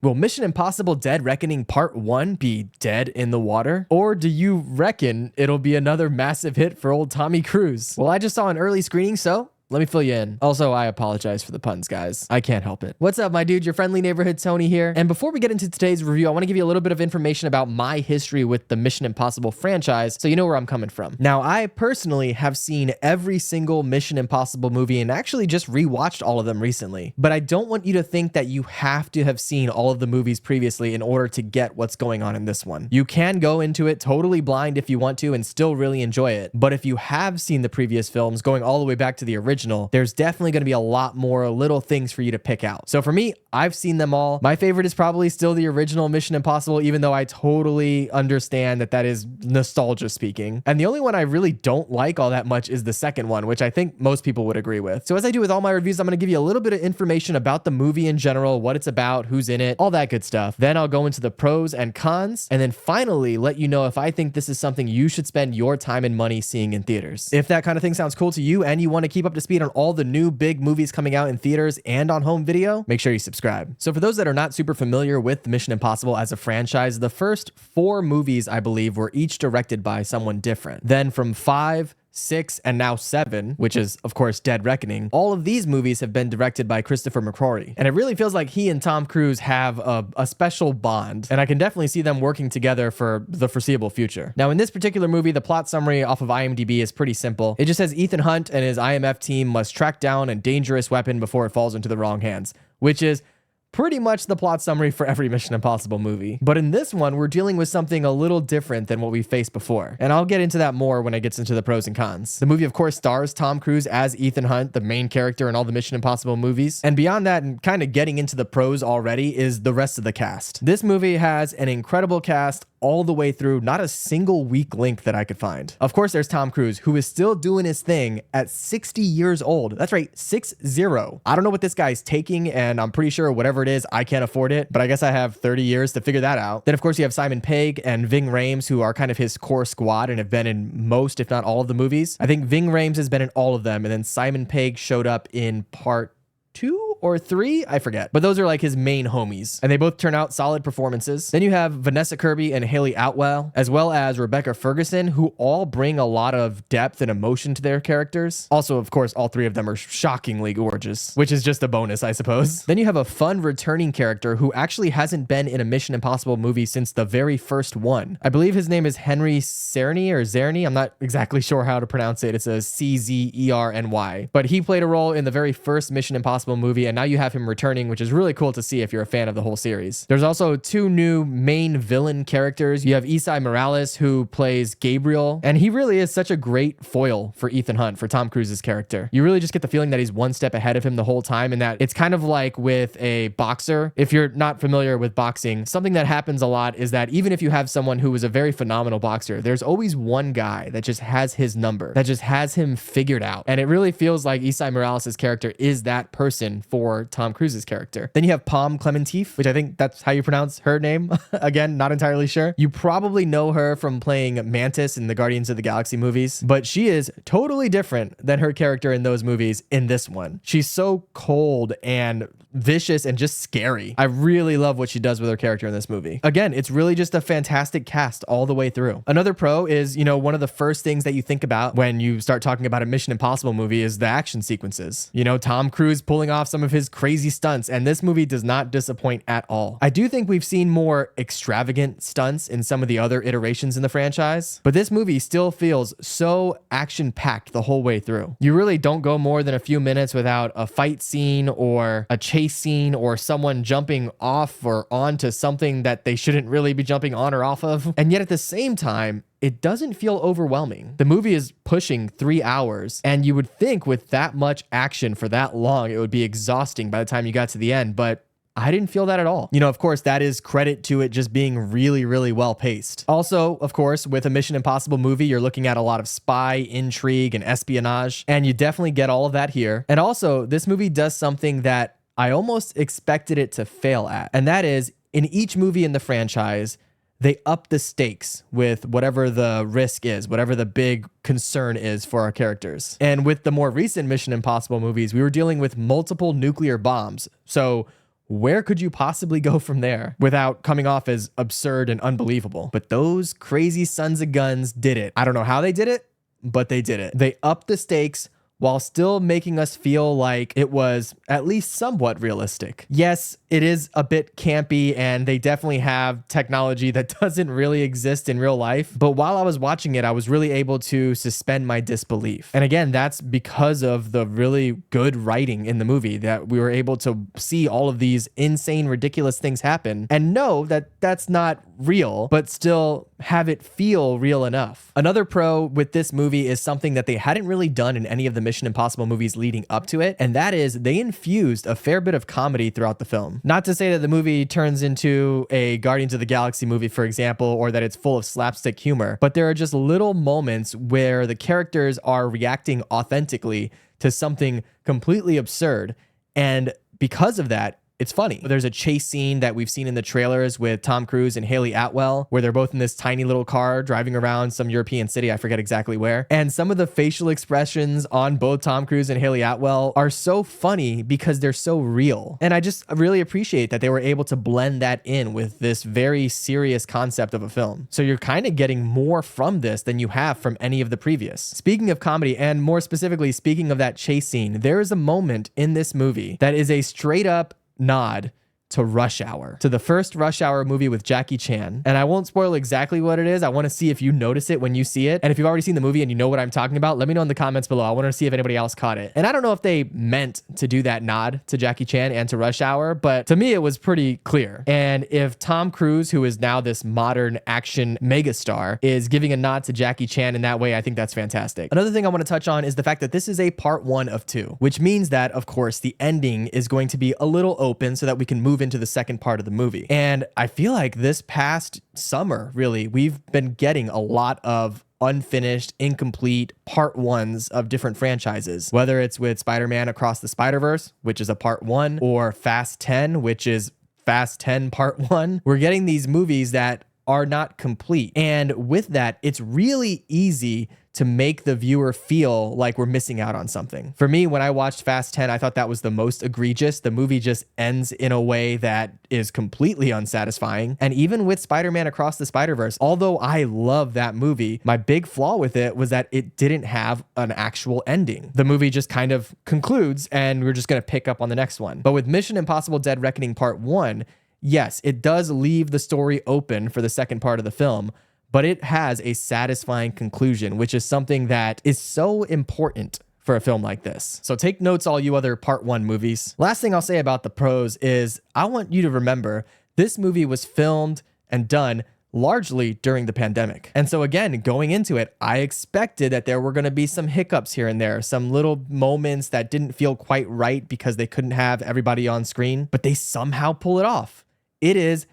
Will Mission Impossible Dead Reckoning Part 1 be dead in the water? Or do you reckon it'll be another massive hit for old Tommy Cruise? Well, I just saw an early screening, so let me fill you in. Also, I apologize for the puns, guys. I can't help it. What's up, my dude? Your friendly neighborhood Tony here. And before we get into today's review, I want to give you a little bit of information about my history with the Mission Impossible franchise so you know where I'm coming from. Now, I personally have seen every single Mission Impossible movie and actually just rewatched all of them recently. But I don't want you to think that you have to have seen all of the movies previously in order to get what's going on in this one. You can go into it totally blind if you want to and still really enjoy it. But if you have seen the previous films going all the way back to the original, there's definitely going to be a lot more little things for you to pick out. So for me, I've seen them all. My favorite is probably still the original Mission Impossible, even though I totally understand that that is nostalgia speaking. And the only one I really don't like all that much is the second one, which I think most people would agree with. So as I do with all my reviews, I'm going to give you a little bit of information about the movie in general, what it's about, who's in it, all that good stuff. Then I'll go into the pros and cons, and then finally let you know if I think this is something you should spend your time and money seeing in theaters. If that kind of thing sounds cool to you and you want to keep up to speed on all the new big movies coming out in theaters and on home video, make sure you subscribe. So for those that are not super familiar with Mission Impossible as a franchise, the first 4 movies, I believe, were each directed by someone different. Then from 5, 6, and now 7, which is, of course, Dead Reckoning, all of these movies have been directed by Christopher McQuarrie. And it really feels like he and Tom Cruise have a special bond, and I can definitely see them working together for the foreseeable future. Now, in this particular movie, the plot summary off of IMDb is pretty simple. It just says Ethan Hunt and his IMF team must track down a dangerous weapon before it falls into the wrong hands, which is pretty much the plot summary for every Mission Impossible movie. But in this one, we're dealing with something a little different than what we faced before. And I'll get into that more when I get into the pros and cons. The movie, of course, stars Tom Cruise as Ethan Hunt, the main character in all the Mission Impossible movies. And beyond that, and kind of getting into the pros already, is the rest of the cast. This movie has an incredible cast all the way through, not a single weak link that I could find. Of course, there's Tom Cruise, who is still doing his thing at 60 years old. That's right, 60. I don't know what this guy's taking, and I'm pretty sure whatever it is, I can't afford it, but I guess I have 30 years to figure that out. Then, of course, you have Simon Pegg and Ving Rhames, who are kind of his core squad and have been in most, if not all of the movies. I think Ving Rhames has been in all of them, and then Simon Pegg showed up in part 2 or 3, I forget. But those are like his main homies, and they both turn out solid performances. Then you have Vanessa Kirby and Hayley Atwell, as well as Rebecca Ferguson, who all bring a lot of depth and emotion to their characters. Also, of course, all 3 of them are shockingly gorgeous, which is just a bonus, I suppose. Then you have a fun returning character who actually hasn't been in a Mission Impossible movie since the very first one. I believe his name is Henry Czerny or Czerny. I'm not exactly sure how to pronounce it. It's a Czerny. But he played a role in the very first Mission Impossible movie, and now you have him returning, which is really cool to see if you're a fan of the whole series. There's also 2 new main villain characters. You have Esai Morales, who plays Gabriel, and he really is such a great foil for Ethan Hunt, for Tom Cruise's character. You really just get the feeling that he's one step ahead of him the whole time, and that it's kind of like with a boxer. If you're not familiar with boxing, something that happens a lot is that even if you have someone who is a very phenomenal boxer, there's always one guy that just has his number, that just has him figured out. And it really feels like Esai Morales' character is that person for Tom Cruise's character. Then you have Klementieff, which I think that's how you pronounce her name. Again, not entirely sure. You probably know her from playing Mantis in the Guardians of the Galaxy movies, but she is totally different than her character in those movies in this one. She's so cold and vicious and just scary. I really love what she does with her character in this movie. Again, it's really just a fantastic cast all the way through. Another pro is, you know, one of the first things that you think about when you start talking about a Mission Impossible movie is the action sequences. You know, Tom Cruise pulling off some of his crazy stunts, and this movie does not disappoint at all. I do think we've seen more extravagant stunts in some of the other iterations in the franchise, but this movie still feels so action-packed the whole way through. You really don't go more than a few minutes without a fight scene or a chase scene or someone jumping off or onto something that they shouldn't really be jumping on or off of. And yet at the same time, it doesn't feel overwhelming. The movie is pushing 3 hours, and you would think with that much action for that long, it would be exhausting by the time you got to the end, but I didn't feel that at all. You know, of course, that is credit to it just being really, really well paced. Also, of course, with a Mission Impossible movie, you're looking at a lot of spy, intrigue, and espionage, and you definitely get all of that here. And also, this movie does something that I almost expected it to fail at, and that is, in each movie in the franchise, they up the stakes with whatever the risk is, whatever the big concern is for our characters. And with the more recent Mission Impossible movies, we were dealing with multiple nuclear bombs. So where could you possibly go from there without coming off as absurd and unbelievable? But those crazy sons of guns did it. I don't know how they did it, but they did it. They upped the stakes while still making us feel like it was at least somewhat realistic. Yes, it is a bit campy and they definitely have technology that doesn't really exist in real life. But while I was watching it, I was really able to suspend my disbelief. And again, that's because of the really good writing in the movie, that we were able to see all of these insane, ridiculous things happen and know that that's not real, but still have it feel real enough. Another pro with this movie is something that they hadn't really done in any of the Mission Impossible movies leading up to it, and that is they infused a fair bit of comedy throughout the film. Not to say that the movie turns into a Guardians of the Galaxy movie, for example, or that it's full of slapstick humor, but there are just little moments where the characters are reacting authentically to something completely absurd, and because of that, it's funny. There's a chase scene that we've seen in the trailers with Tom Cruise and Hayley Atwell, where they're both in this tiny little car driving around some European city. I forget exactly where. And some of the facial expressions on both Tom Cruise and Hayley Atwell are so funny because they're so real. And I just really appreciate that they were able to blend that in with this very serious concept of a film. So you're kind of getting more from this than you have from any of the previous. Speaking of comedy, and more specifically, speaking of that chase scene, there is a moment in this movie that is a straight up nod to Rush Hour, to the first Rush Hour movie with Jackie Chan. And I won't spoil exactly what it is. I want to see if you notice it when you see it. And if you've already seen the movie and you know what I'm talking about, let me know in the comments below. I want to see if anybody else caught it. And I don't know if they meant to do that nod to Jackie Chan and to Rush Hour, but to me, it was pretty clear. And if Tom Cruise, who is now this modern action megastar, is giving a nod to Jackie Chan in that way, I think that's fantastic. Another thing I want to touch on is the fact that this is a part 1 of 2, which means that, of course, the ending is going to be a little open so that we can move into the second part of the movie. And I feel like this past summer, really, we've been getting a lot of unfinished, incomplete part 1s of different franchises, whether it's with Spider-Man Across the Spider-Verse, which is a part 1, or Fast 10, which is Fast 10 part 1. We're getting these movies that are not complete. And with that, it's really easy to make the viewer feel like we're missing out on something. For me, when I watched Fast 10, I thought that was the most egregious. The movie just ends in a way that is completely unsatisfying. And even with Spider-Man Across the Spider-Verse, although I love that movie, my big flaw with it was that it didn't have an actual ending. The movie just kind of concludes and we're just gonna pick up on the next one. But with Mission Impossible Dead Reckoning Part 1, yes, it does leave the story open for the second part of the film, but it has a satisfying conclusion, which is something that is so important for a film like this. So take notes, all you other part 1 movies. Last thing I'll say about the pros is I want you to remember this movie was filmed and done largely during the pandemic. And so again, going into it, I expected that there were going to be some hiccups here and there, some little moments that didn't feel quite right because they couldn't have everybody on screen, but they somehow pull it off. It is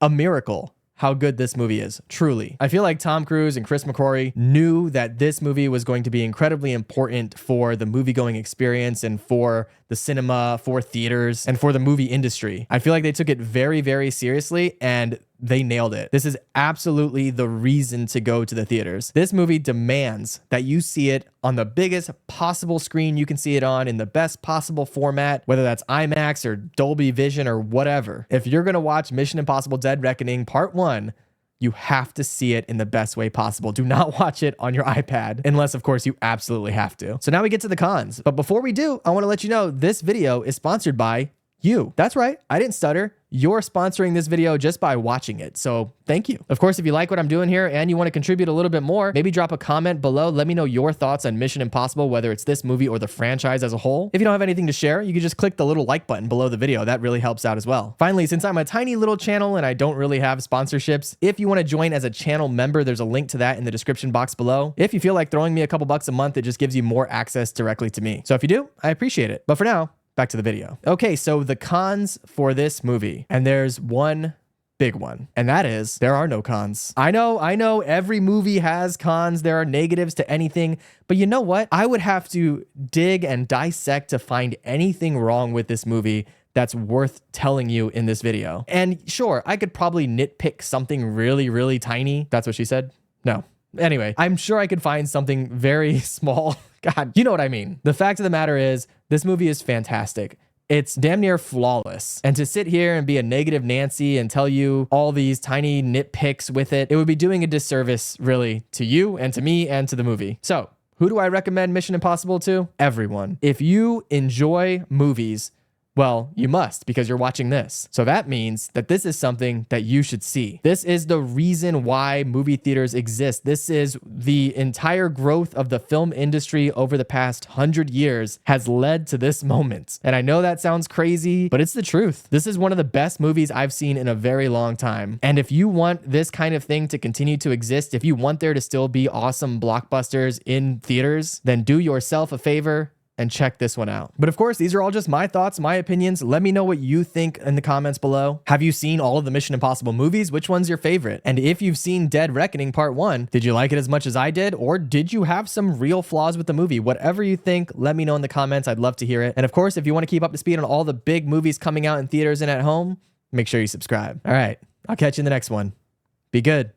a miracle how good this movie is, truly. I feel like Tom Cruise and Chris McQuarrie knew that this movie was going to be incredibly important for the movie-going experience and for the cinema, for theaters, and for the movie industry. I feel like they took it very, very seriously and they nailed it. This is absolutely the reason to go to the theaters. This movie demands that you see it on the biggest possible screen you can see it on, in the best possible format, whether that's IMAX or Dolby Vision or whatever. If you're gonna watch Mission Impossible Dead Reckoning Part 1, you have to see it in the best way possible. Do not watch it on your iPad, unless of course you absolutely have to. So now we get to the cons. But before we do, I wanna let you know this video is sponsored by you. That's right, I didn't stutter. You're sponsoring this video just by watching it, so thank you. Of course, if you like what I'm doing here and you want to contribute a little bit more, maybe drop a comment below. Let me know your thoughts on Mission Impossible, whether it's this movie or the franchise as a whole. If you don't have anything to share, you can just click the little like button below the video. That really helps out as well. Finally, since I'm a tiny little channel and I don't really have sponsorships, if you want to join as a channel member, there's a link to that in the description box below. If you feel like throwing me a couple bucks a month, it just gives you more access directly to me. So if you do, I appreciate it. But for now, back to the video. Okay, so the cons for this movie, and there's one big one, and that is there are no cons. I know every movie has cons. There are negatives to anything, but you know what? I would have to dig and dissect to find anything wrong with this movie that's worth telling you in this video. And sure, I could probably nitpick something really, really tiny. That's what she said? No. Anyway, I'm sure I could find something very small. God, you know what I mean. The fact of the matter is, this movie is fantastic. It's damn near flawless. And to sit here and be a negative Nancy and tell you all these tiny nitpicks with it, it would be doing a disservice really to you and to me and to the movie. So who do I recommend Mission Impossible to? Everyone. If you enjoy movies, well, you must because you're watching this. So that means that this is something that you should see. This is the reason why movie theaters exist. This is the entire growth of the film industry over the past 100 years has led to this moment. And I know that sounds crazy, but it's the truth. This is one of the best movies I've seen in a very long time. And if you want this kind of thing to continue to exist, if you want there to still be awesome blockbusters in theaters, then do yourself a favor and check this one out. But of course, these are all just my thoughts, my opinions. Let me know what you think in the comments below. Have you seen all of the Mission Impossible movies? Which one's your favorite? And if you've seen Dead Reckoning Part 1, did you like it as much as I did? Or did you have some real flaws with the movie? Whatever you think, let me know in the comments. I'd love to hear it. And of course, if you want to keep up to speed on all the big movies coming out in theaters and at home, make sure you subscribe. All right, I'll catch you in the next one. Be good.